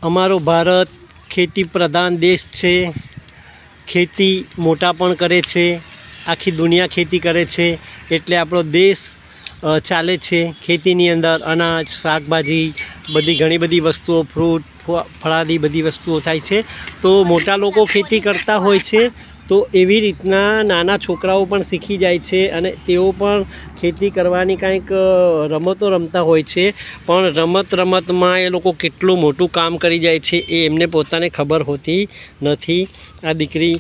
અમારો ભારત ખેતી પ્રધાન દેશ છે। ખેતી મોટા પણ કરે છે, આખી દુનિયા ખેતી કરે છે, એટલે આપણો દેશ ચાલે છે। ખેતીની અંદર અનાજ, શાકભાજી, બધી ઘણી બધી વસ્તુઓ, ફ્રૂટ, ફળાદી બધી વસ્તુઓ થાય છે। તો મોટા લોકો ખેતી કરતા હોય છે, તો એવી રીતના નાના છોકરાઓ પણ શીખી જાય છે અને તેઓ પણ ખેતી કરવાની કાંઈક રમતો રમતા હોય છે। પણ રમતમાં એ લોકો કેટલું મોટું કામ કરી જાય છે એ એમને પોતાને ખબર હોતી નથી। આ દીકરી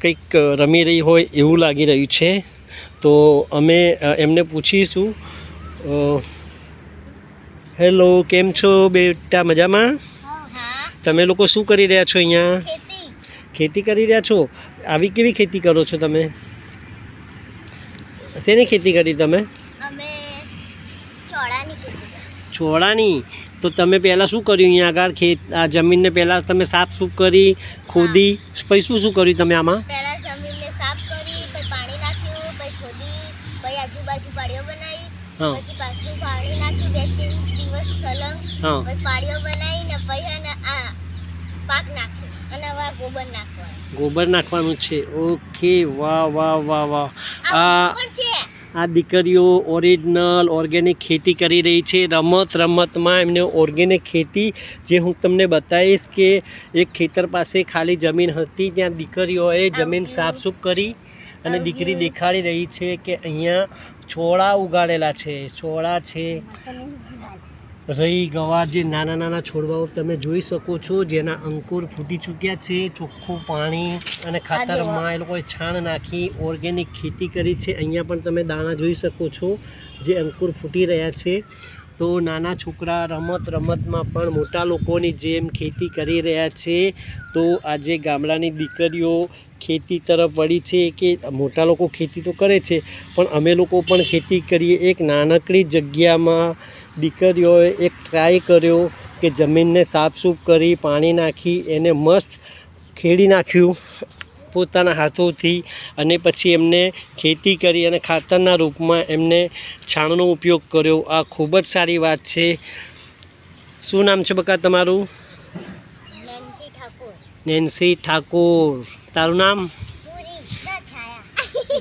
કંઈક રમી રહી હોય એવું લાગી રહ્યું છે, તો અમે એમને પૂછીશું। હેલો, કેમ છો બેટા? મજામાં? તમે લોકો શું કરી રહ્યા છો અહીંયા? ખેતી કરી રહ્યા છો? આવી કેવી ખેતી કરો છો તમે? શેની ખેતી કરી તમે? ચોળાની। તો તમે પહેલાં શું કર્યું અહીંયા આગળ? આ જમીનને પહેલાં તમે સાફ સૂફ કરી, ખોદી, પછી શું કર્યું તમે આમાં? પહેલા જમીનને સાફ કરી, પછી પાણી નાખ્યું, પછી ખોદી, પછી આજુબાજુ પાળીઓ બનાવી, પછી પાછું પાણી નાખ્યું 2-3 દિવસ સલંગ, પછી પાળીઓ બનાવીને પછી આ પાક નાખ્યો અને હવે ગોબર નાખવાનું। ગોબર નાખવાનું છે, ઓકે। વાહ વાહ વાહ વાહ। આ દીકરીઓ ઓરિજિનલ ઓર્ગેનિક ખેતી કરી રહી છે। રમતમાં એમને ઓર્ગેનિક ખેતી, જે હું તમને બતાવીશ કે એક ખેતર પાસે ખાલી જમીન હતી, ત્યાં દીકરીઓએ જમીન સાફસૂફ કરી અને દીકરી દેખાડી રહી છે કે અહીંયા છોળા ઉગાડેલા છે। છોળા છે, રહી, ગવાર, જે નાના નાના છોડવાઓ તમે જોઈ શકો છો, જેના અંકુર ફૂટી ચૂક્યા છે। ચોખ્ખું પાણી અને ખાતરમાં એ લોકોએ છાણ નાખી ઓર્ગેનિક ખેતી કરી છે। અહીંયા પણ તમે દાણા જોઈ શકો છો, જે અંકુર ફૂટી રહ્યા છે। તો નાના છોકરા રમતમાં પણ મોટા લોકોની જેમ ખેતી કરી રહ્યા છે। તો આજે ગામડાની દીકરીઓ ખેતી તરફ વળી છે કે મોટા લોકો ખેતી તો કરે છે, પણ અમે લોકો પણ ખેતી કરીએ। એક નાનકડી જગ્યામાં દીકરીઓએ એક ટ્રાય કર્યો કે જમીનને સાફસૂફ કરી, પાણી નાખી, એને મસ્ત ખેડી નાખ્યું પોતાના હાથોથી, અને પછી એમને ખેતી કરી અને ખાતરના રૂપમાં એમને છાણનો ઉપયોગ કર્યો। આ ખૂબ જ સારી વાત છે। શું નામ છે બકા તમારું? નેન્સી ઠાકોર। તારું નામ?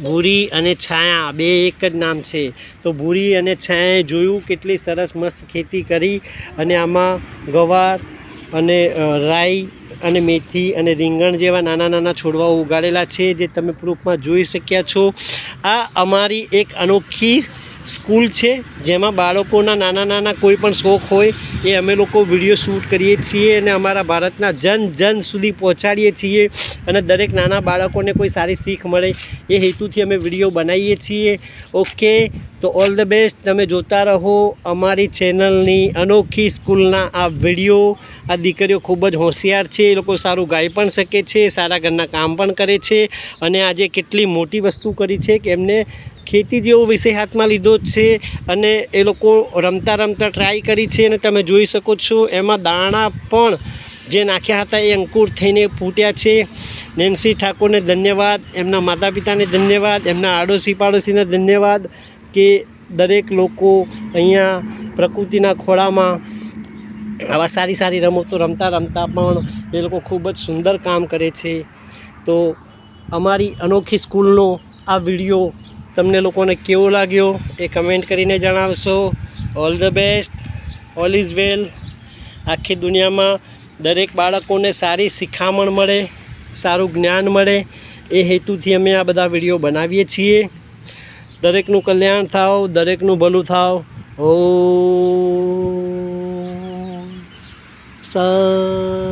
ભૂરી અને છાયા, બે એક જ નામ છે। તો ભૂરી અને છાયાએ જોયું કેટલી સરસ મસ્ત ખેતી કરી, અને આમાં ગવાર અને રાઈ અને મેથી અને રીંગણ જેવા નાના નાના છોડવાઓ ઉગાડેલા છે, જે તમે પ્રૂફમાં જોઈ શક્યા છો। આ અમારી એક અનોખી સ્કૂલ છે, જેમાં બાળકોના નાના નાના કોઈ પણ શોખ હોય એ અમે લોકો વિડીયો શૂટ કરીએ છીએ અને અમારા ભારતના જન સુધી પહોંચાડીએ છીએ, અને દરેક નાના બાળકોને કોઈ સારી શીખ મળે એ હેતુથી અમે વિડીયો બનાવીએ છીએ। ઓકે, તો ઓલ ધ બેસ્ટ। તમે જોતા રહો અમારી ચેનલની અનોખી સ્કૂલના આ વિડીયો। આ દીકરીઓ ખૂબ જ હોશિયાર છે, એ લોકો સારું ગાઈ પણ શકે છે, સારા ઘરના કામ પણ કરે છે, અને આજે કેટલી મોટી વસ્તુ કરી છે કે એમને ખેતી જેવો વિષય હાથમાં લીધો છે, અને એ લોકો રમતા ટ્રાય કરી છે, અને તમે જોઈ શકો છો એમાં દાણા પણ જે નાખ્યા હતા એ અંકુર થઈને ફૂટ્યા છે। નેન્સી ઠાકોરને ધન્યવાદ, એમના માતા પિતાને ધન્યવાદ, એમના આડોશી પાડોશીને ધન્યવાદ કે દરેક લોકો અહીંયા પ્રકૃતિના ખોળામાં આવા સારી રમતો રમતા પણ એ લોકો ખૂબ જ સુંદર કામ કરે છે। તો અમારી અનોખી સ્કૂલનો આ વિડીયો તમને લોકોને કેવો લાગ્યો એ કમેન્ટ કરીને જણાવશો। All the best, all is well. આખી દુનિયામાં દરેક બાળકોને સારી શિખામણ મળે, સારું જ્ઞાન મળે એ હેતુથી અમે આ બધા વિડીયો બનાવીએ છીએ। દરેકનું કલ્યાણ થાવ, દરેકનું ભલું થાવ। ઓમ શાંતિ।